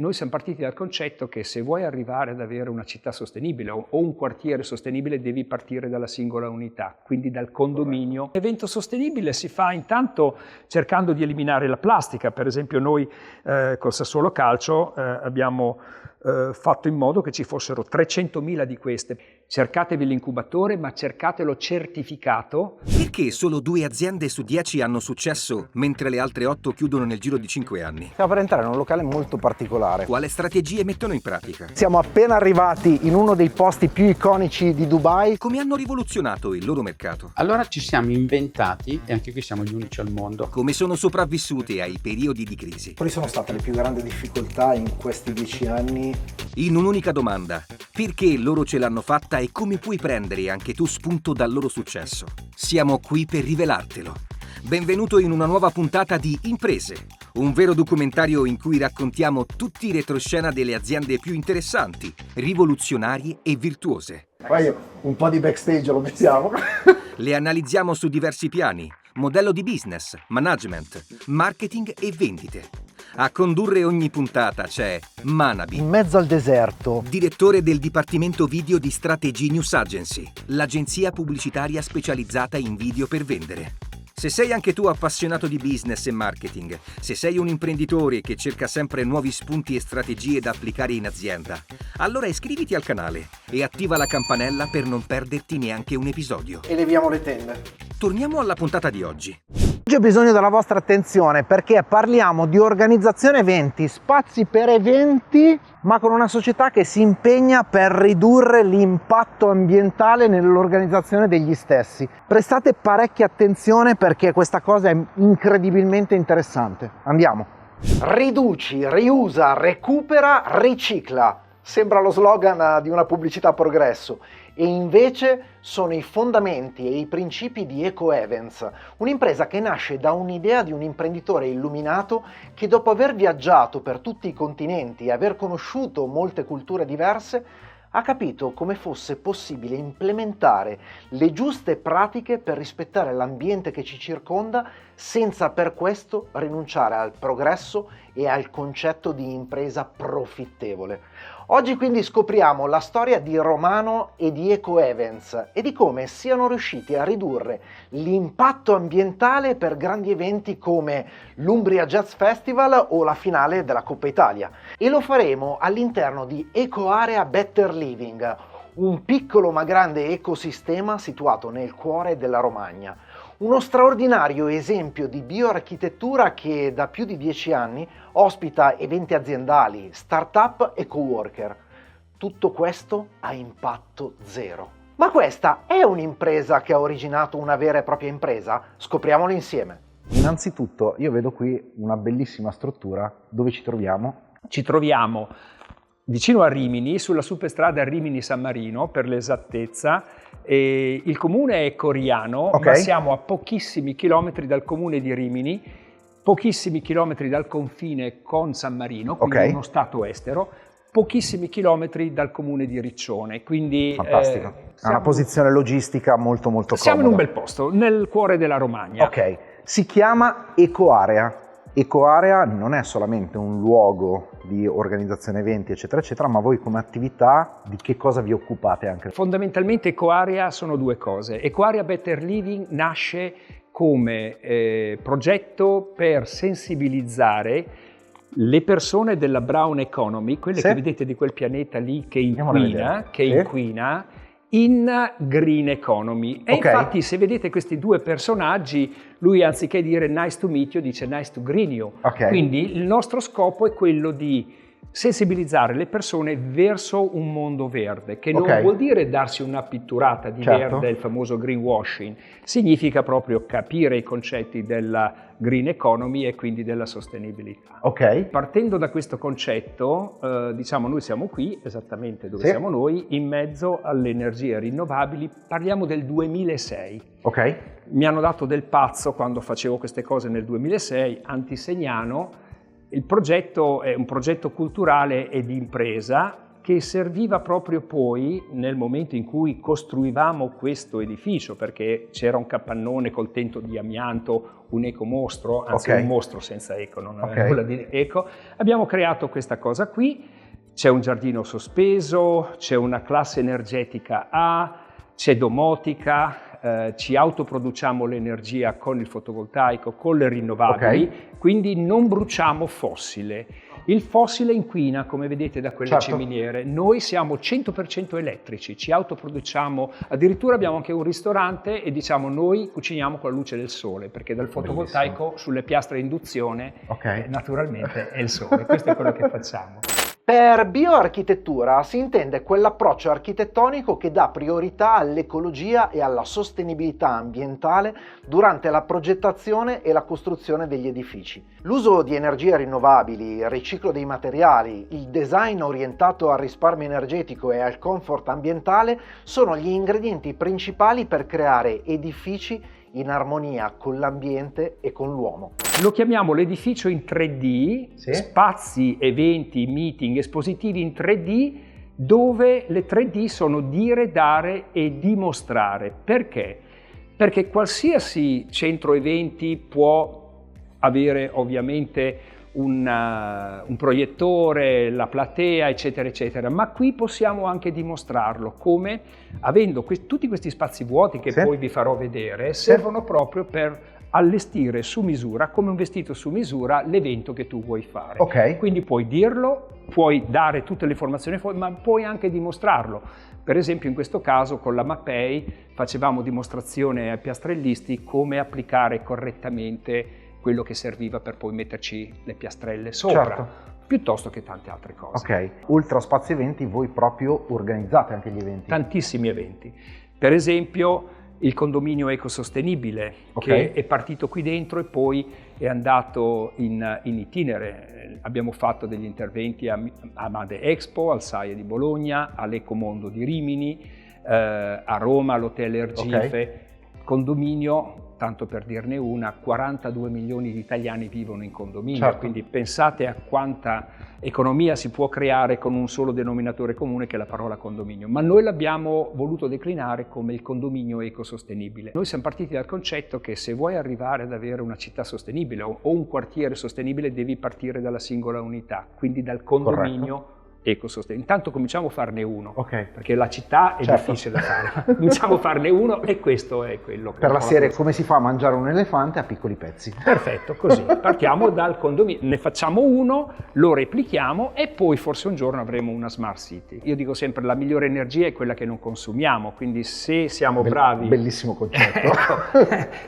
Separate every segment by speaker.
Speaker 1: Noi siamo partiti dal concetto che se vuoi arrivare ad avere una città sostenibile o un quartiere sostenibile devi partire dalla singola unità, quindi dal condominio. L'evento sostenibile si fa intanto cercando di eliminare la plastica. Per esempio noi col Sassuolo Calcio abbiamo fatto in modo che ci fossero 300.000 di queste. Cercatevi l'incubatore, ma cercatelo certificato.
Speaker 2: Perché solo 2 aziende su 10 hanno successo, mentre le altre 8 chiudono nel giro di 5 anni?
Speaker 3: Stiamo per entrare in un locale molto particolare.
Speaker 2: Quale strategie mettono in pratica?
Speaker 3: Siamo appena arrivati in uno dei posti più iconici di Dubai.
Speaker 2: Come hanno rivoluzionato il loro mercato?
Speaker 4: Allora ci siamo inventati, e anche qui siamo gli unici al mondo,
Speaker 2: Come sono sopravvissute ai periodi di crisi?
Speaker 3: Quali sono state le più grandi difficoltà in questi 10 anni?
Speaker 2: In un'unica domanda: perché loro ce l'hanno fatta e come puoi prendere anche tu spunto dal loro successo? Siamo qui per rivelartelo. Benvenuto in una nuova puntata di Imprese, un vero documentario in cui raccontiamo tutti i retroscena delle aziende più interessanti, rivoluzionarie e virtuose.
Speaker 3: Poi un po' di backstage lo mettiamo.
Speaker 2: Le analizziamo su diversi piani: modello di business, management, marketing e vendite. A condurre ogni puntata c'è Manabi,
Speaker 3: In mezzo al deserto.
Speaker 2: direttore del Dipartimento Video di Strategy News Agency, l'agenzia pubblicitaria specializzata in video per vendere. Se sei anche tu appassionato di business e marketing, se sei un imprenditore che cerca sempre nuovi spunti e strategie da applicare in azienda, allora iscriviti al canale e attiva la campanella per non perderti neanche un episodio.
Speaker 3: Eleviamo le tende.
Speaker 2: Torniamo alla puntata di oggi.
Speaker 3: Oggi ho bisogno della vostra attenzione perché parliamo di organizzazione eventi, spazi per eventi, ma con una società che si impegna per ridurre l'impatto ambientale nell'organizzazione degli stessi. Prestate parecchia attenzione perché questa cosa è incredibilmente interessante. Andiamo. Riduci, riusa, recupera, ricicla. Sembra lo slogan di una pubblicità a progresso. E invece sono i fondamenti e i principi di Eco Events, un'impresa che nasce da un'idea di un imprenditore illuminato che dopo aver viaggiato per tutti i continenti e aver conosciuto molte culture diverse, ha capito come fosse possibile implementare le giuste pratiche per rispettare l'ambiente che ci circonda senza per questo rinunciare al progresso e al concetto di impresa profittevole. Oggi quindi scopriamo la storia di Romano e di Eco Events e di come siano riusciti a ridurre l'impatto ambientale per grandi eventi come l'Umbria Jazz Festival o la finale della Coppa Italia. E lo faremo all'interno di Eco Area Better Living, un piccolo ma grande ecosistema situato nel cuore della Romagna. Uno straordinario esempio di bioarchitettura che da più di 10 anni ospita eventi aziendali, start-up e coworker. Tutto questo a impatto zero. Ma questa è un'impresa che ha originato una vera e propria impresa? Scopriamolo insieme. Innanzitutto io vedo qui una bellissima struttura. Dove ci troviamo?
Speaker 1: Ci troviamo vicino a Rimini, sulla superstrada Rimini-San Marino per l'esattezza. E il comune è Coriano, ma siamo a pochissimi chilometri dal comune di Rimini, pochissimi chilometri dal confine con San Marino, quindi uno stato estero, pochissimi chilometri dal comune di Riccione. Quindi
Speaker 3: fantastico. È una posizione logistica molto comoda.
Speaker 1: Siamo in un bel posto, nel cuore della Romagna.
Speaker 3: Ok, si chiama Eco Area. Eco Area non è solamente un luogo di organizzazione eventi eccetera eccetera, ma voi come attività di che cosa vi occupate anche?
Speaker 1: Fondamentalmente Eco Area sono due cose. Eco Area Better Living nasce come progetto per sensibilizzare le persone della brown economy, quelle che vedete di quel pianeta lì che inquina, in green economy. E infatti se vedete questi due personaggi, lui anziché dire nice to meet you dice nice to green you. Quindi il nostro scopo è quello di sensibilizzare le persone verso un mondo verde, che non vuol dire darsi una pitturata di verde, il famoso greenwashing, significa proprio capire i concetti della green economy e quindi della sostenibilità. Partendo da questo concetto, diciamo noi siamo qui, esattamente dove siamo noi, in mezzo alle energie rinnovabili, parliamo del 2006. Mi hanno dato del pazzo quando facevo queste cose nel 2006, Antisegnano. Il progetto è un progetto culturale e di impresa che serviva proprio poi nel momento in cui costruivamo questo edificio, perché c'era un capannone col tetto di amianto, un ecomostro, anzi un mostro senza eco, non aveva nulla di eco. Abbiamo creato questa cosa qui, c'è un giardino sospeso, c'è una classe energetica A, c'è domotica, ci autoproduciamo l'energia con il fotovoltaico, con le rinnovabili, quindi non bruciamo fossile. Il fossile inquina, come vedete da quelle ciminiere. Noi siamo 100% elettrici, ci autoproduciamo, addirittura abbiamo anche un ristorante e diciamo noi cuciniamo con la luce del sole, perché dal fotovoltaico sulle piastre a induzione naturalmente è il sole, questo è quello che facciamo.
Speaker 3: Per bioarchitettura si intende quell'approccio architettonico che dà priorità all'ecologia e alla sostenibilità ambientale durante la progettazione e la costruzione degli edifici. L'uso di energie rinnovabili, il riciclo dei materiali, il design orientato al risparmio energetico e al comfort ambientale sono gli ingredienti principali per creare edifici in armonia con l'ambiente e con l'uomo.
Speaker 1: Lo chiamiamo l'edificio in 3D, spazi, eventi, meeting, espositivi in 3D, dove le 3D sono dire, dare e dimostrare. Perché? Perché qualsiasi centro eventi può avere ovviamente un proiettore, la platea, eccetera, eccetera, ma qui possiamo anche dimostrarlo come, avendo tutti questi spazi vuoti che poi vi farò vedere, servono proprio per allestire su misura, come un vestito su misura, l'evento che tu vuoi fare. Quindi puoi dirlo, puoi dare tutte le informazioni, ma puoi anche dimostrarlo. Per esempio in questo caso con la Mapei facevamo dimostrazione ai piastrellisti come applicare correttamente quello che serviva per poi metterci le piastrelle sopra, piuttosto che tante altre cose.
Speaker 3: Ultra Spazio Eventi, voi proprio organizzate anche gli eventi?
Speaker 1: Tantissimi eventi. Per esempio il condominio ecosostenibile che è partito qui dentro e poi è andato in itinere. Abbiamo fatto degli interventi a Made Expo, al SAIE di Bologna, all'Ecomondo di Rimini, a Roma, all'Hotel Ergife. Condominio, tanto per dirne una, 42 milioni di italiani vivono in condominio, quindi pensate a quanta economia si può creare con un solo denominatore comune che è la parola condominio. Ma noi l'abbiamo voluto declinare come il condominio ecosostenibile. Noi siamo partiti dal concetto che se vuoi arrivare ad avere una città sostenibile o un quartiere sostenibile devi partire dalla singola unità, quindi dal condominio ecosostenibile. Intanto cominciamo a farne uno, perché la città è difficile da fare. Cominciamo a farne uno e questo è quello.
Speaker 3: Per la serie come si fa a mangiare un elefante a piccoli pezzi.
Speaker 1: Perfetto, così. Partiamo dal condominio, ne facciamo uno, lo replichiamo e poi forse un giorno avremo una smart city. Io dico sempre la migliore energia è quella che non consumiamo, quindi se siamo bravi...
Speaker 3: Bellissimo concetto.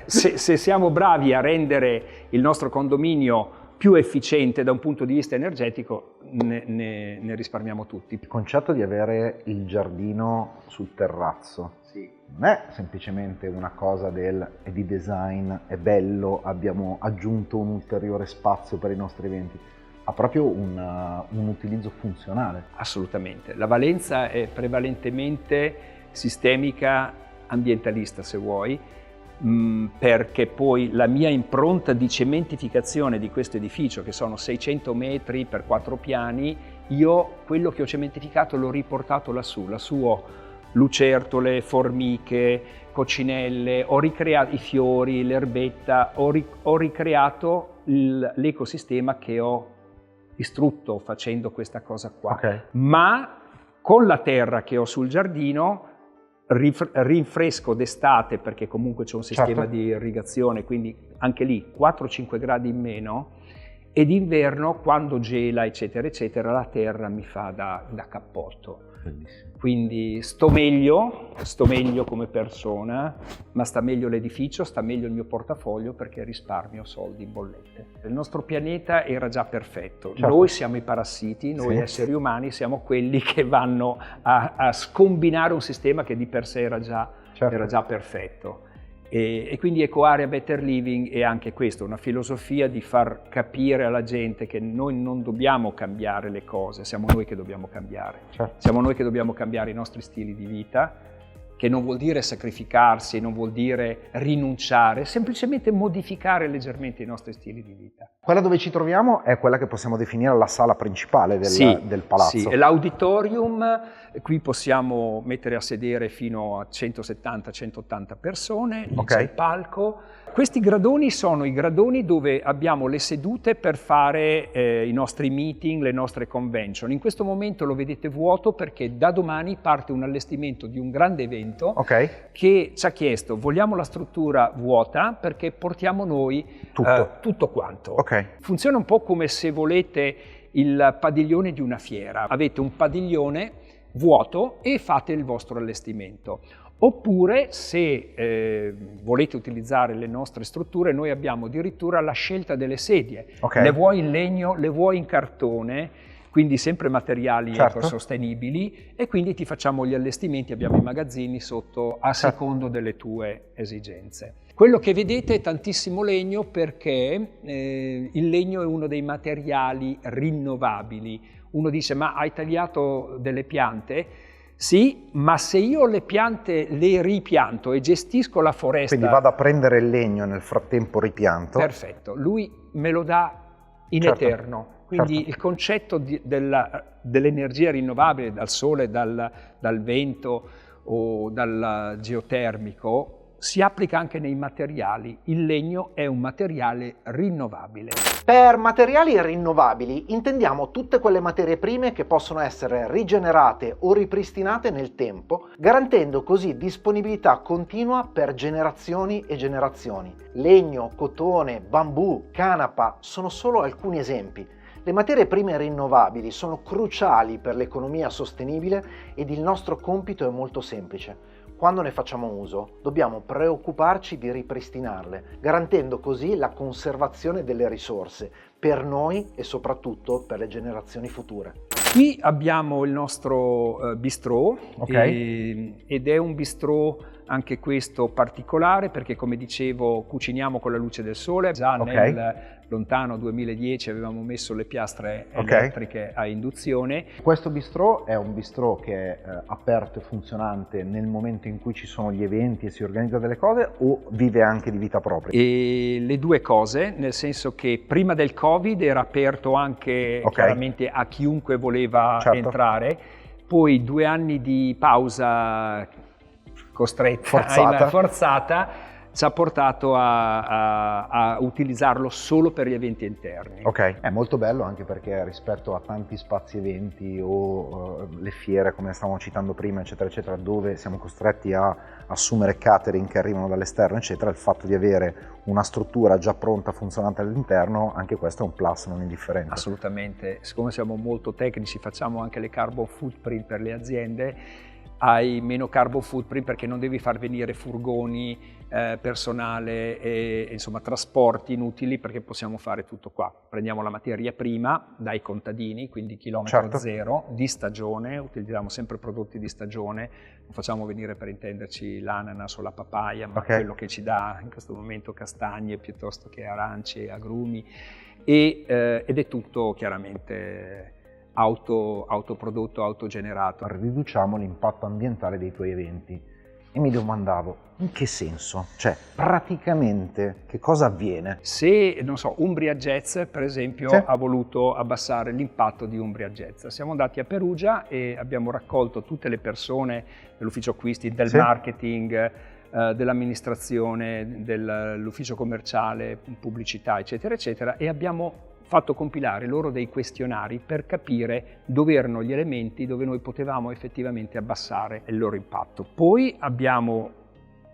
Speaker 1: se siamo bravi a rendere il nostro condominio più efficiente da un punto di vista energetico, ne risparmiamo tutti.
Speaker 3: Il concetto di avere il giardino sul terrazzo non è semplicemente una cosa è di design, è bello, abbiamo aggiunto un ulteriore spazio per i nostri eventi, ha proprio un utilizzo funzionale.
Speaker 1: Assolutamente, la valenza è prevalentemente sistemica, ambientalista se vuoi, perché poi la mia impronta di cementificazione di questo edificio, che sono 600 metri per 4 piani, io quello che ho cementificato l'ho riportato lassù lucertole, formiche, coccinelle, ho ricreato i fiori, l'erbetta, ho ricreato l'ecosistema che ho distrutto facendo questa cosa qua. Ma con la terra che ho sul giardino rinfresco d'estate, perché comunque c'è un sistema di irrigazione, quindi anche lì 4-5 gradi in meno, e d'inverno quando gela eccetera eccetera la terra mi fa da cappotto.
Speaker 3: Bellissimo.
Speaker 1: Quindi sto meglio come persona, ma sta meglio l'edificio, sta meglio il mio portafoglio perché risparmio soldi in bollette. Il nostro pianeta era già perfetto, noi siamo i parassiti, noi esseri umani siamo quelli che vanno a scombinare un sistema che di per sé era già perfetto. E quindi EcoArea Better Living è anche questo, una filosofia di far capire alla gente che noi non dobbiamo cambiare le cose, siamo noi che dobbiamo cambiare. Siamo noi che dobbiamo cambiare i nostri stili di vita, che non vuol dire sacrificarsi, non vuol dire rinunciare, semplicemente modificare leggermente i nostri stili di vita.
Speaker 3: Quella dove ci troviamo è quella che possiamo definire la sala principale del palazzo.
Speaker 1: Sì, è l'auditorium, qui possiamo mettere a sedere fino a 170-180 persone, lì c'è il palco. Questi gradoni sono i gradoni dove abbiamo le sedute per fare i nostri meeting, le nostre convention. In questo momento lo vedete vuoto perché da domani parte un allestimento di un grande evento che ci ha chiesto: vogliamo la struttura vuota perché portiamo noi tutto quanto. Funziona un po' come se volete il padiglione di una fiera. Avete un padiglione vuoto e fate il vostro allestimento. Oppure, se volete utilizzare le nostre strutture, noi abbiamo addirittura la scelta delle sedie. Le vuoi in legno, le vuoi in cartone, quindi sempre materiali ecosostenibili, e quindi ti facciamo gli allestimenti, abbiamo i magazzini sotto a secondo delle tue esigenze. Quello che vedete è tantissimo legno perché il legno è uno dei materiali rinnovabili. Uno dice: ma hai tagliato delle piante? Sì, ma se io le piante le ripianto e gestisco la foresta...
Speaker 3: Quindi vado a prendere il legno e nel frattempo ripianto.
Speaker 1: Perfetto, lui me lo dà in eterno. Quindi il concetto dell'energia rinnovabile, dal sole, dal vento o dal geotermico, si applica anche nei materiali. Il legno è un materiale rinnovabile.
Speaker 3: Per materiali rinnovabili intendiamo tutte quelle materie prime che possono essere rigenerate o ripristinate nel tempo, garantendo così disponibilità continua per generazioni e generazioni. Legno, cotone, bambù, canapa sono solo alcuni esempi. Le materie prime rinnovabili sono cruciali per l'economia sostenibile ed il nostro compito è molto semplice. Quando ne facciamo uso, dobbiamo preoccuparci di ripristinarle, garantendo così la conservazione delle risorse per noi e soprattutto per le generazioni future.
Speaker 1: Qui abbiamo il nostro bistrò ed è un bistrò anche questo particolare perché, come dicevo, cuciniamo con la luce del sole. Già nel lontano 2010 avevamo messo le piastre elettriche a induzione.
Speaker 3: Questo bistrò è un bistrò che è aperto e funzionante nel momento in cui ci sono gli eventi e si organizza delle cose, o vive anche di vita propria?
Speaker 1: E le due cose, nel senso che prima del Covid era aperto anche chiaramente a chiunque voleva entrare, poi 2 anni di pausa forzata ci ha portato a utilizzarlo solo per gli eventi interni.
Speaker 3: È molto bello anche perché rispetto a tanti spazi eventi o le fiere, come stavamo citando prima, eccetera eccetera, dove siamo costretti a assumere catering che arrivano dall'esterno eccetera, il fatto di avere una struttura già pronta, funzionante all'interno, anche questo è un plus non indifferente.
Speaker 1: Assolutamente, siccome siamo molto tecnici, facciamo anche le carbon footprint per le aziende. Hai meno carbon footprint perché non devi far venire furgoni, personale e insomma trasporti inutili, perché possiamo fare tutto qua. Prendiamo la materia prima dai contadini, quindi chilometro zero, di stagione, utilizziamo sempre prodotti di stagione, non facciamo venire, per intenderci, l'ananas o la papaya, ma quello che ci dà in questo momento castagne piuttosto che arance, agrumi, ed è tutto chiaramente autoprodotto, autogenerato.
Speaker 3: Riduciamo l'impatto ambientale dei tuoi eventi. E mi domandavo, in che senso? Cioè, praticamente, che cosa avviene?
Speaker 1: Se, non so, Umbria Jazz, per esempio, ha voluto abbassare l'impatto di Umbria Jazz, siamo andati a Perugia e abbiamo raccolto tutte le persone dell'ufficio acquisti, del marketing, dell'amministrazione, dell'ufficio commerciale, pubblicità, eccetera, eccetera, e abbiamo fatto compilare loro dei questionari per capire dove erano gli elementi dove noi potevamo effettivamente abbassare il loro impatto. Poi abbiamo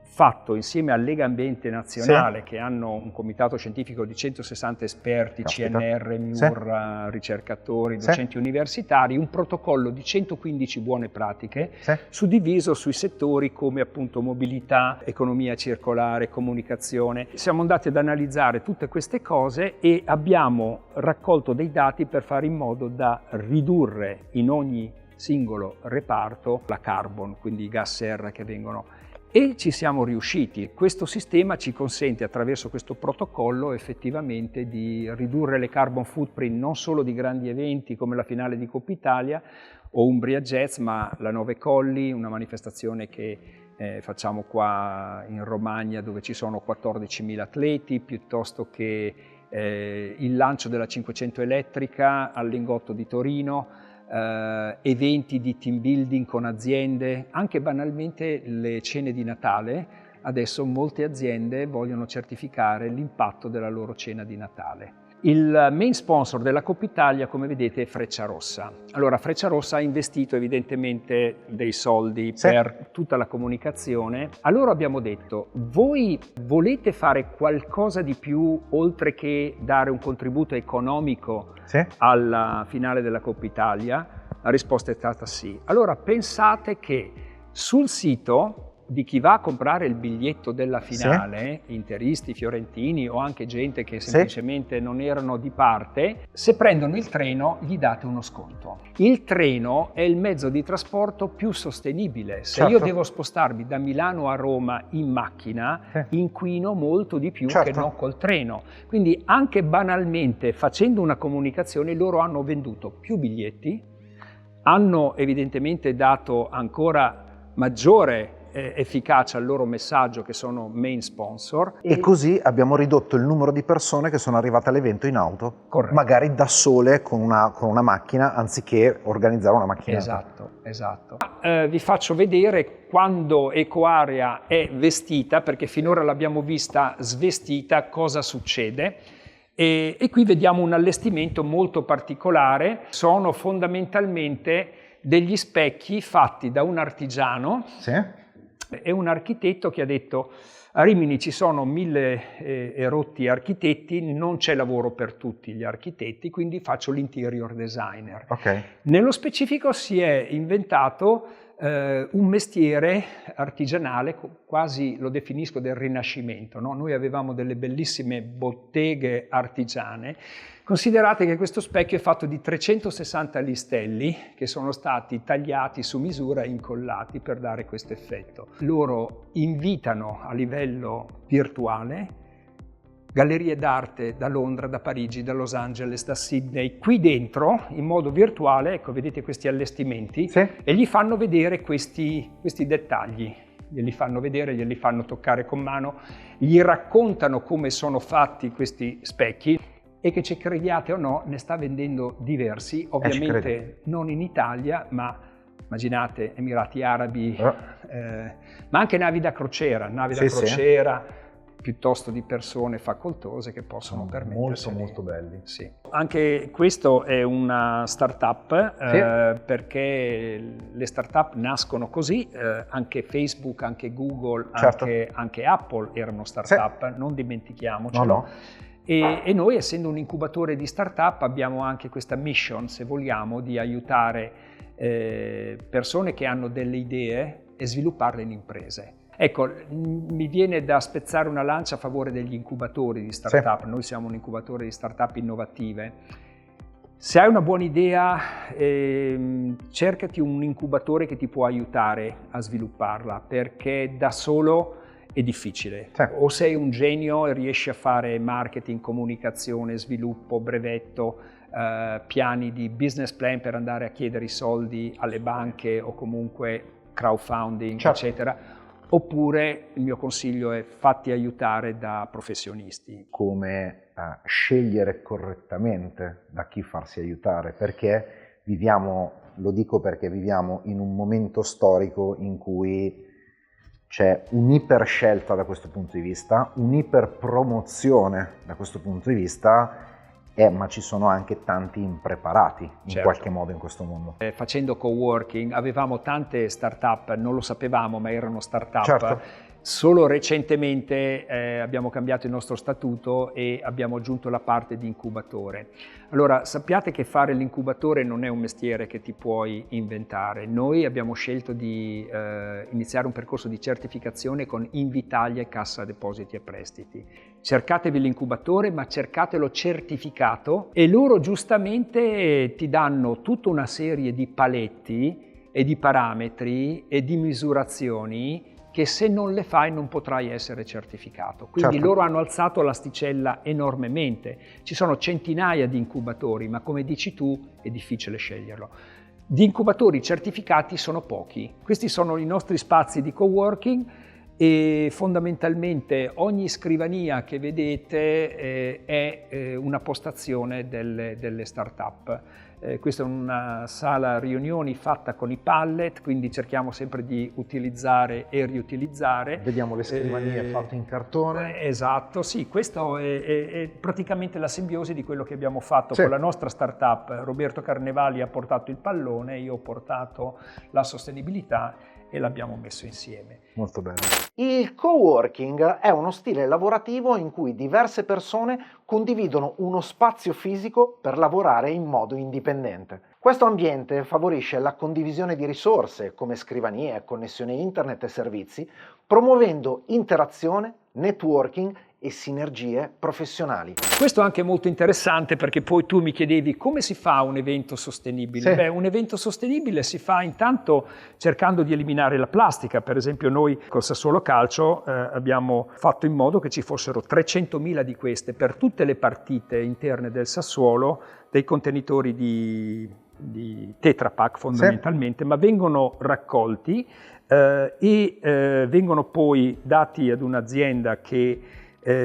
Speaker 1: fatto, insieme a Lega Ambiente Nazionale, che hanno un comitato scientifico di 160 esperti, CNR, MIUR, ricercatori, docenti universitari, un protocollo di 115 buone pratiche suddiviso sui settori come appunto mobilità, economia circolare, comunicazione. Siamo andati ad analizzare tutte queste cose e abbiamo raccolto dei dati per fare in modo da ridurre in ogni singolo reparto la carbon, quindi i gas serra che vengono, E ci siamo riusciti. Questo sistema ci consente, attraverso questo protocollo, effettivamente di ridurre le carbon footprint non solo di grandi eventi come la finale di Coppa Italia o Umbria Jazz, ma la Nove Colli, una manifestazione che facciamo qua in Romagna dove ci sono 14.000 atleti, piuttosto che il lancio della 500 elettrica al Lingotto di Torino, eventi di team building con aziende, anche banalmente le cene di Natale. Adesso molte aziende vogliono certificare l'impatto della loro cena di Natale. Il main sponsor della Coppa Italia, come vedete, è Frecciarossa. Allora, Frecciarossa ha investito evidentemente dei soldi per tutta la comunicazione. Allora abbiamo detto, voi volete fare qualcosa di più oltre che dare un contributo economico alla finale della Coppa Italia? La risposta è stata sì. Allora pensate che sul sito di chi va a comprare il biglietto della finale, interisti, fiorentini o anche gente che semplicemente non erano di parte, se prendono il treno gli date uno sconto. Il treno è il mezzo di trasporto più sostenibile. Se io devo spostarmi da Milano a Roma in macchina, inquino molto di più che non col treno. Quindi anche banalmente facendo una comunicazione loro hanno venduto più biglietti, hanno evidentemente dato ancora maggiore efficacia al loro messaggio, che sono main sponsor.
Speaker 3: E così abbiamo ridotto il numero di persone che sono arrivate all'evento in auto, magari da sole con una macchina, anziché organizzare una macchinetta.
Speaker 1: Esatto. Vi faccio vedere quando Ecoarea è vestita, perché finora l'abbiamo vista svestita, cosa succede. E qui vediamo un allestimento molto particolare. Sono fondamentalmente degli specchi fatti da un artigiano e un architetto che ha detto: a Rimini ci sono 1000 erotti architetti, non c'è lavoro per tutti gli architetti, quindi faccio l'interior designer. Nello specifico si è inventato un mestiere artigianale, quasi lo definisco del Rinascimento, no? Noi avevamo delle bellissime botteghe artigiane. Considerate che questo specchio è fatto di 360 listelli che sono stati tagliati su misura e incollati per dare questo effetto. Loro invitano a livello virtuale gallerie d'arte da Londra, da Parigi, da Los Angeles, da Sydney, qui dentro in modo virtuale, ecco, vedete questi allestimenti, e gli fanno vedere questi dettagli. Glieli fanno vedere, glieli fanno toccare con mano, gli raccontano come sono fatti questi specchi. E che ci crediate o no, ne sta vendendo diversi, ovviamente non in Italia, ma immaginate Emirati Arabi, ma anche navi da crociera, piuttosto di persone facoltose che possono permettersi.
Speaker 3: Molto belli.
Speaker 1: Anche questo è una startup, perché le startup nascono così, anche Facebook, anche Google, anche Apple erano startup, non dimentichiamocelo. E noi, essendo un incubatore di startup, abbiamo anche questa mission, se vogliamo, di aiutare persone che hanno delle idee e svilupparle in imprese. Ecco, mi viene da spezzare una lancia a favore degli incubatori di startup. Noi siamo un incubatore di startup innovative. Se hai una buona idea, cercati un incubatore che ti può aiutare a svilupparla, perché da solo è difficile. O sei un genio e riesci a fare marketing, comunicazione, sviluppo, brevetto, piani di business plan per andare a chiedere i soldi alle banche o comunque crowdfunding, eccetera. Oppure il mio consiglio è fatti aiutare da professionisti.
Speaker 3: Come scegliere correttamente da chi farsi aiutare, perché lo dico perché viviamo in un momento storico in cui c'è un'iperscelta da questo punto di vista, un'iperpromozione da questo punto di vista, ma ci sono anche tanti impreparati in qualche modo in questo mondo.
Speaker 1: Facendo coworking avevamo tante startup, non lo sapevamo, ma erano startup. Solo recentemente abbiamo cambiato il nostro statuto e abbiamo aggiunto la parte di incubatore. Allora, sappiate che fare l'incubatore non è un mestiere che ti puoi inventare. Noi abbiamo scelto di iniziare un percorso di certificazione con Invitalia e Cassa Depositi e Prestiti. Cercatevi l'incubatore, ma cercatelo certificato, e loro giustamente ti danno tutta una serie di paletti e di parametri e di misurazioni che se non le fai non potrai essere certificato. Quindi
Speaker 3: Certo.
Speaker 1: loro hanno alzato l'asticella enormemente. Ci sono centinaia di incubatori, ma come dici tu è difficile sceglierlo. Di incubatori certificati sono pochi. Questi sono i nostri spazi di coworking e fondamentalmente ogni scrivania che vedete è una postazione delle start-up. Questa è una sala riunioni fatta con i pallet, quindi cerchiamo sempre di utilizzare e riutilizzare.
Speaker 3: Vediamo le scrivanie fatte in cartone.
Speaker 1: Esatto, sì, questo è praticamente la simbiosi di quello che abbiamo fatto
Speaker 3: Sì.
Speaker 1: con la nostra startup. Roberto Carnevali ha portato il pallone, io ho portato la sostenibilità e l'abbiamo messo insieme.
Speaker 3: Molto bene. Il coworking è uno stile lavorativo in cui diverse persone condividono uno spazio fisico per lavorare in modo indipendente. Questo ambiente favorisce la condivisione di risorse come scrivanie, connessione internet e servizi, promuovendo interazione, networking e sinergie professionali.
Speaker 1: Questo è anche molto interessante perché poi tu mi chiedevi come si fa un evento sostenibile.
Speaker 3: Sì.
Speaker 1: Beh, un evento sostenibile si fa intanto cercando di eliminare la plastica. Per esempio noi col Sassuolo Calcio abbiamo fatto in modo che ci fossero 300.000 di queste per tutte le partite interne del Sassuolo, dei contenitori di Tetra Pak fondamentalmente, ma vengono raccolti e vengono poi dati ad un'azienda che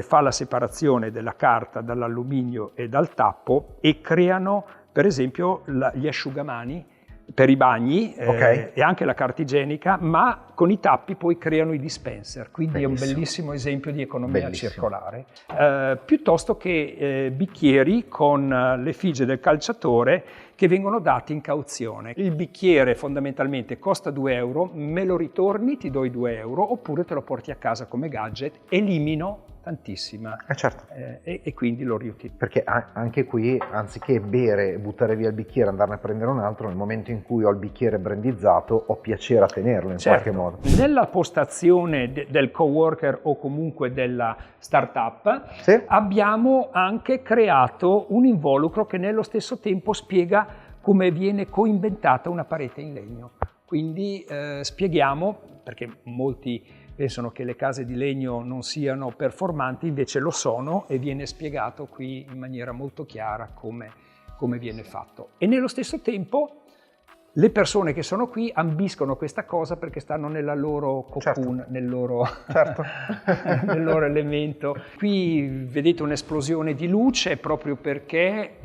Speaker 1: fa la separazione della carta dall'alluminio e dal tappo e creano per esempio gli asciugamani per i bagni e anche la carta igienica, ma con i tappi poi creano i dispenser, quindi è un bellissimo esempio di economia circolare. Piuttosto che bicchieri con l'effigie del calciatore che vengono dati in cauzione. Il bicchiere fondamentalmente costa 2 euro, me lo ritorni, ti do i 2 euro, oppure te lo porti a casa come gadget, elimino tantissima
Speaker 3: Certo.
Speaker 1: E quindi lo riutilizzo.
Speaker 3: Perché anche qui, anziché bere e buttare via il bicchiere e andarne a prendere un altro, nel momento in cui ho il bicchiere brandizzato ho piacere a tenerlo in qualche modo.
Speaker 1: Nella postazione del coworker o comunque della startup abbiamo anche creato un involucro che nello stesso tempo spiega come viene coinventata una parete in legno. Quindi spieghiamo, perché molti pensano che le case di legno non siano performanti, invece lo sono e viene spiegato qui in maniera molto chiara come viene fatto. E nello stesso tempo le persone che sono qui ambiscono questa cosa perché stanno nella loro cocoon, nel loro elemento. Qui vedete un'esplosione di luce proprio perché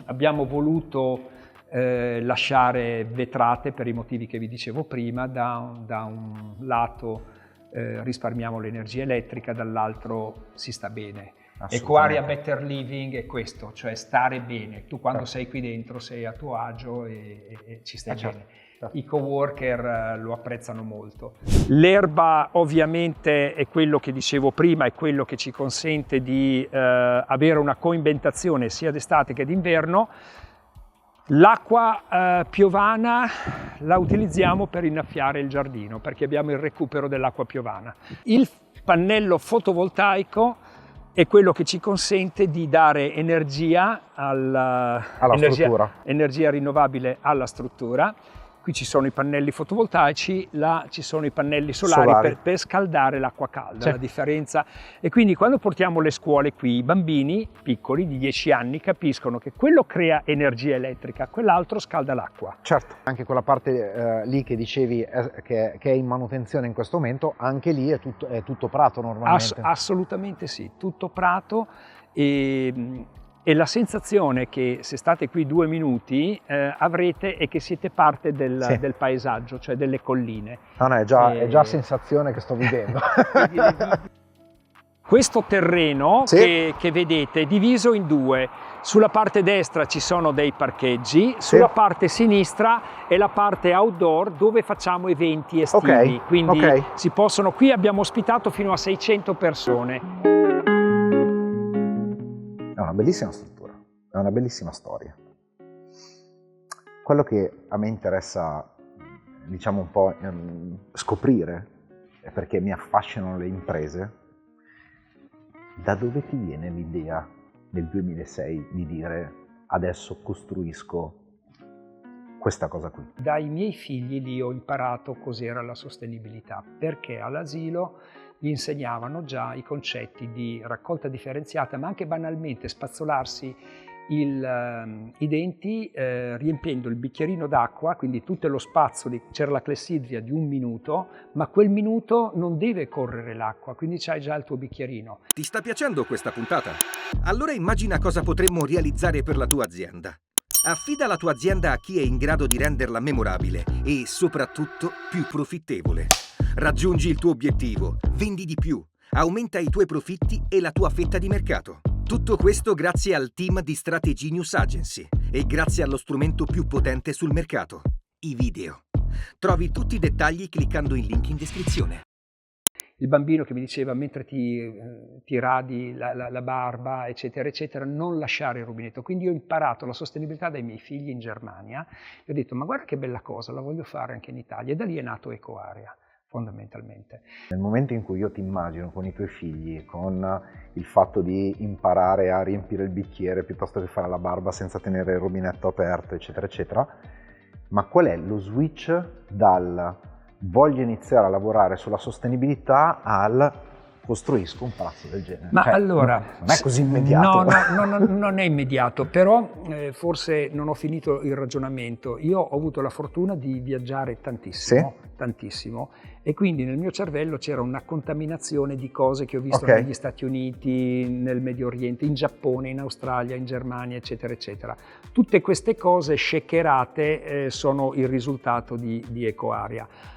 Speaker 1: abbiamo voluto lasciare vetrate per i motivi che vi dicevo prima. Da un lato risparmiamo l'energia elettrica, dall'altro si sta bene. Equaria Better Living è questo, cioè stare bene. Tu quando sei qui dentro sei a tuo agio e ci stai bene. I coworker lo apprezzano molto. L'erba ovviamente è quello che dicevo prima, è quello che ci consente di avere una coinventazione sia d'estate che d'inverno. L'acqua piovana la utilizziamo per innaffiare il giardino perché abbiamo il recupero dell'acqua piovana. Il pannello fotovoltaico è quello che ci consente di dare energia energia rinnovabile alla struttura. Qui ci sono i pannelli fotovoltaici, là ci sono i pannelli solari. Per scaldare l'acqua calda, la differenza. E quindi quando portiamo le scuole qui, i bambini piccoli di 10 anni capiscono che quello crea energia elettrica, quell'altro scalda l'acqua.
Speaker 3: Certo, anche quella parte lì che dicevi che è in manutenzione in questo momento, anche lì è tutto prato normalmente.
Speaker 1: Assolutamente sì, tutto prato e la sensazione che se state qui 2 minuti avrete è che siete parte del paesaggio, cioè delle colline.
Speaker 3: No, è già sensazione che sto vivendo.
Speaker 1: Questo terreno che vedete è diviso in 2. Sulla parte destra ci sono dei parcheggi, sulla parte sinistra è la parte outdoor dove facciamo eventi estivi. Quindi si possono, qui abbiamo ospitato fino a 600 persone.
Speaker 3: È una bellissima struttura, è una bellissima storia. Quello che a me interessa, diciamo un po' scoprire, è perché mi affascinano le imprese, da dove ti viene l'idea nel 2006 di dire adesso costruisco questa cosa qui?
Speaker 1: Dai miei figli lì ho imparato cos'era la sostenibilità, perché all'asilo gli insegnavano già i concetti di raccolta differenziata, ma anche banalmente spazzolarsi i denti riempiendo il bicchierino d'acqua, quindi tutto lo spazzoli, c'era la clessidria di 1 minuto, ma quel minuto non deve correre l'acqua, quindi c'hai già il tuo bicchierino.
Speaker 2: Ti sta piacendo questa puntata? Allora immagina cosa potremmo realizzare per la tua azienda. Affida la tua azienda a chi è in grado di renderla memorabile e, soprattutto, più profittevole. Raggiungi il tuo obiettivo, vendi di più, aumenta i tuoi profitti e la tua fetta di mercato. Tutto questo grazie al team di Strategy News Agency e grazie allo strumento più potente sul mercato, i video. Trovi tutti i dettagli cliccando il link in descrizione.
Speaker 1: Il bambino che mi diceva mentre ti radi la barba, eccetera, eccetera, non lasciare il rubinetto. Quindi ho imparato la sostenibilità dai miei figli in Germania e ho detto ma guarda che bella cosa, la voglio fare anche in Italia, e da lì è nato EcoArea. Fondamentalmente.
Speaker 3: Nel momento in cui io ti immagino con i tuoi figli, con il fatto di imparare a riempire il bicchiere piuttosto che fare la barba senza tenere il rubinetto aperto, eccetera, eccetera, ma qual è lo switch dal voglio iniziare a lavorare sulla sostenibilità al costruisco un palazzo del genere?
Speaker 1: Ma allora,
Speaker 3: non è così immediato.
Speaker 1: No, non è immediato, però forse non ho finito il ragionamento. Io ho avuto la fortuna di viaggiare tantissimo, tantissimo, e quindi nel mio cervello c'era una contaminazione di cose che ho visto negli Stati Uniti, nel Medio Oriente, in Giappone, in Australia, in Germania, eccetera, eccetera. Tutte queste cose shakerate sono il risultato di EcoArea.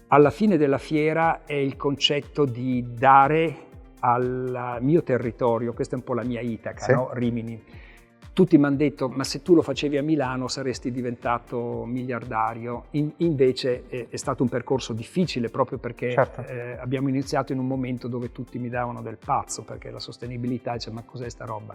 Speaker 1: Alla fine della fiera è il concetto di dare al mio territorio, questa è un po' la mia Itaca, no? Rimini. Tutti mi hanno detto, ma se tu lo facevi a Milano saresti diventato miliardario. Invece è stato un percorso difficile proprio perché abbiamo iniziato in un momento dove tutti mi davano del pazzo, perché la sostenibilità, dice, ma cos'è sta roba?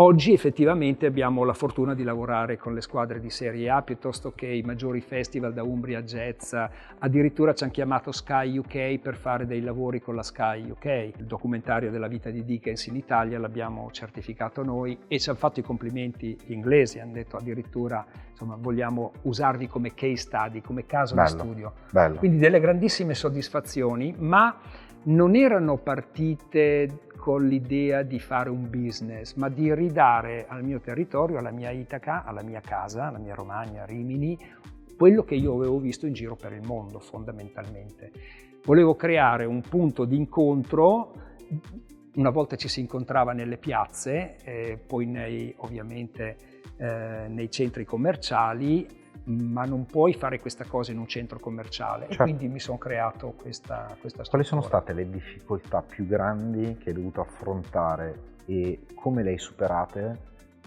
Speaker 1: Oggi effettivamente abbiamo la fortuna di lavorare con le squadre di Serie A piuttosto che i maggiori festival da Umbria Jazz, addirittura ci hanno chiamato Sky UK per fare dei lavori con la Sky UK. Il documentario della vita di Dickens in Italia l'abbiamo certificato noi e ci hanno fatto i complimenti gli inglesi, hanno detto addirittura insomma vogliamo usarvi come case study, come caso di studio. Quindi delle grandissime soddisfazioni, ma non erano partite con l'idea di fare un business, ma di ridare al mio territorio, alla mia Itaca, alla mia casa, alla mia Romagna, Rimini, quello che io avevo visto in giro per il mondo fondamentalmente. Volevo creare un punto di incontro, una volta ci si incontrava nelle piazze, poi ovviamente nei centri commerciali, ma non puoi fare questa cosa in un centro commerciale e quindi mi sono creato questa struttura.
Speaker 3: Quali sono state le difficoltà più grandi che hai dovuto affrontare e come le hai superate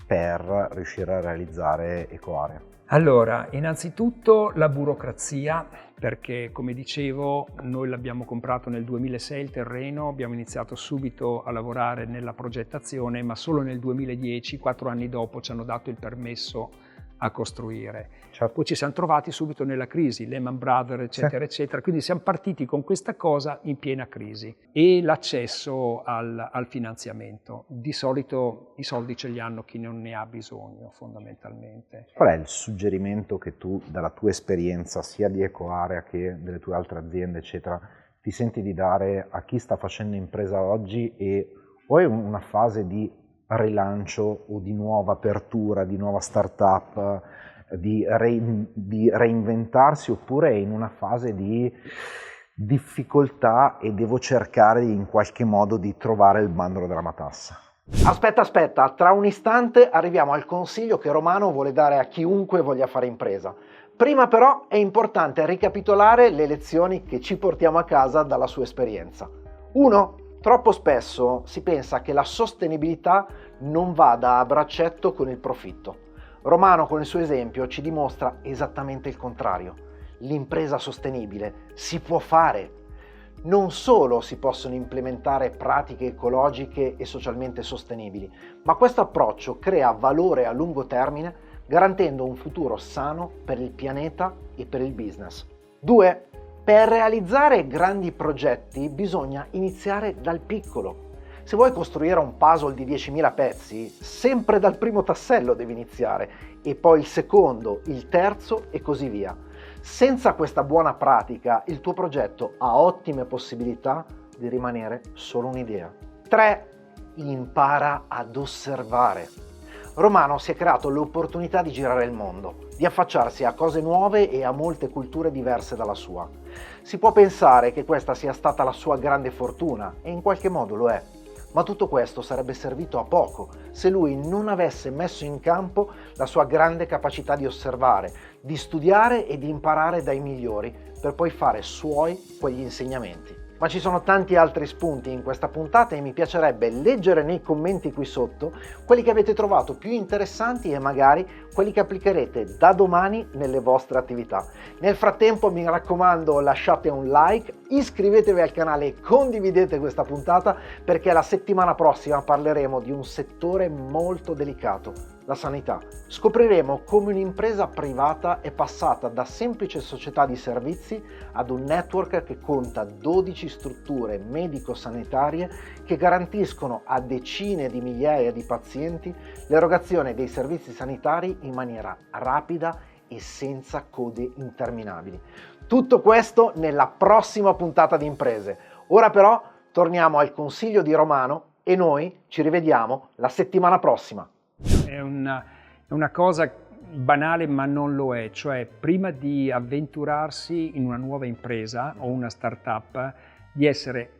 Speaker 3: per riuscire a realizzare EcoArea?
Speaker 1: Allora, innanzitutto la burocrazia, perché come dicevo noi l'abbiamo comprato nel 2006 il terreno, abbiamo iniziato subito a lavorare nella progettazione, ma solo nel 2010, 4 anni dopo, ci hanno dato il permesso a costruire. Poi ci siamo trovati subito nella crisi, Lehman Brothers, eccetera, eccetera, quindi siamo partiti con questa cosa in piena crisi e l'accesso al finanziamento. Di solito i soldi ce li hanno chi non ne ha bisogno, fondamentalmente.
Speaker 3: Qual è il suggerimento che tu, dalla tua esperienza, sia di EcoArea che delle tue altre aziende, eccetera, ti senti di dare a chi sta facendo impresa oggi e o è una fase di rilancio o di nuova apertura, di nuova startup, di reinventarsi, oppure è in una fase di difficoltà e devo cercare in qualche modo di trovare il bandolo della matassa? Aspetta, tra un istante arriviamo al consiglio che Romano vuole dare a chiunque voglia fare impresa. Prima però è importante ricapitolare le lezioni che ci portiamo a casa dalla sua esperienza. 1. Troppo spesso si pensa che la sostenibilità non vada a braccetto con il profitto. Romano con il suo esempio ci dimostra esattamente il contrario. L'impresa sostenibile si può fare. Non solo si possono implementare pratiche ecologiche e socialmente sostenibili, ma questo approccio crea valore a lungo termine, garantendo un futuro sano per il pianeta e per il business. 2. Per realizzare grandi progetti bisogna iniziare dal piccolo. Se vuoi costruire un puzzle di 10.000 pezzi, sempre dal primo tassello devi iniziare, e poi il secondo, il terzo e così via. Senza questa buona pratica, il tuo progetto ha ottime possibilità di rimanere solo un'idea. 3. Impara ad osservare. Romano si è creato l'opportunità di girare il mondo, di affacciarsi a cose nuove e a molte culture diverse dalla sua. Si può pensare che questa sia stata la sua grande fortuna, e in qualche modo lo è. Ma tutto questo sarebbe servito a poco se lui non avesse messo in campo la sua grande capacità di osservare, di studiare e di imparare dai migliori per poi fare suoi quegli insegnamenti. Ma ci sono tanti altri spunti in questa puntata e mi piacerebbe leggere nei commenti qui sotto quelli che avete trovato più interessanti e magari quelli che applicherete da domani nelle vostre attività. Nel frattempo mi raccomando, lasciate un like, iscrivetevi al canale e condividete questa puntata, perché la settimana prossima parleremo di un settore molto delicato, la sanità. Scopriremo come un'impresa privata è passata da semplice società di servizi ad un network che conta 12 strutture medico-sanitarie che garantiscono a decine di migliaia di pazienti l'erogazione dei servizi sanitari in maniera rapida e senza code interminabili. Tutto questo nella prossima puntata di Imprese. Ora però torniamo al consiglio di Romano e noi ci rivediamo la settimana prossima.
Speaker 1: È una cosa banale, ma non lo è. Cioè, prima di avventurarsi in una nuova impresa o una startup, di essere,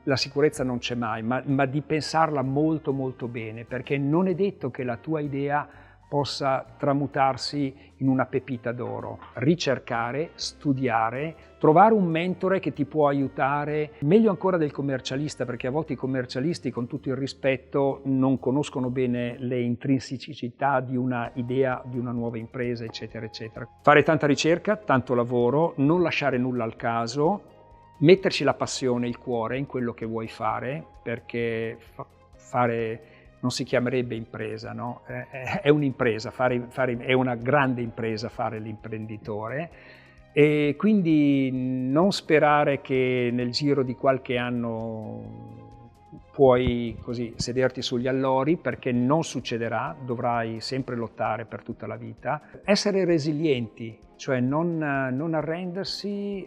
Speaker 1: la sicurezza non c'è mai, ma di pensarla molto molto bene, perché non è detto che la tua idea possa tramutarsi in una pepita d'oro. Ricercare, studiare, trovare un mentore che ti può aiutare, meglio ancora del commercialista, perché a volte i commercialisti, con tutto il rispetto, non conoscono bene le intrinsecità di una idea, di una nuova impresa, eccetera, eccetera. Fare tanta ricerca, tanto lavoro, non lasciare nulla al caso, metterci la passione, il cuore in quello che vuoi fare, perché fare non si chiamerebbe impresa, no? È un'impresa, è una grande impresa fare l'imprenditore, e quindi non sperare che nel giro di qualche anno puoi così sederti sugli allori, perché non succederà, dovrai sempre lottare per tutta la vita. Essere resilienti, cioè non arrendersi,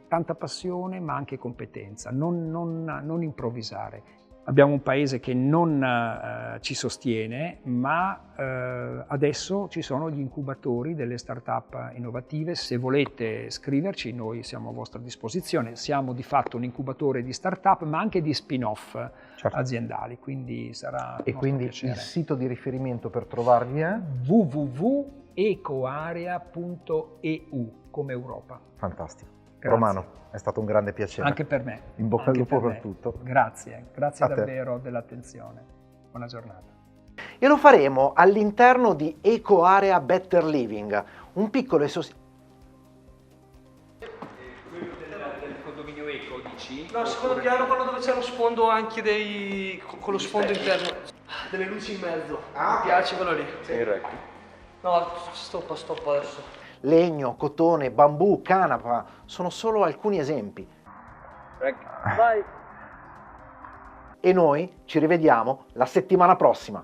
Speaker 1: tanta passione ma anche competenza, non improvvisare. Abbiamo un paese che non ci sostiene, ma adesso ci sono gli incubatori delle start-up innovative. Se volete scriverci, noi siamo a vostra disposizione. Siamo di fatto un incubatore di start-up, ma anche di spin-off aziendali, quindi sarà un
Speaker 3: quindi
Speaker 1: piacere.
Speaker 3: Il sito di riferimento per trovarvi è
Speaker 1: www.ecoarea.eu, come Europa.
Speaker 3: fantastico.
Speaker 1: Grazie.
Speaker 3: Romano, è stato un grande piacere.
Speaker 1: Anche per me.
Speaker 3: In bocca al
Speaker 1: Anche
Speaker 3: lupo
Speaker 1: per
Speaker 3: per tutto.
Speaker 1: Grazie
Speaker 3: A te.
Speaker 1: davvero dell'attenzione. Buona giornata.
Speaker 3: E lo faremo all'interno di Ecoarea Better Living, un piccolo
Speaker 1: Quello del condominio eco, dici?
Speaker 5: No, secondo piano quello dove c'è lo sfondo anche con lo sfondo interno. Delle luci in mezzo. Mi piace quello lì. No, stoppa adesso.
Speaker 3: legno, cotone, bambù, canapa, sono solo alcuni esempi.
Speaker 5: Vai!
Speaker 3: E noi ci rivediamo la settimana prossima.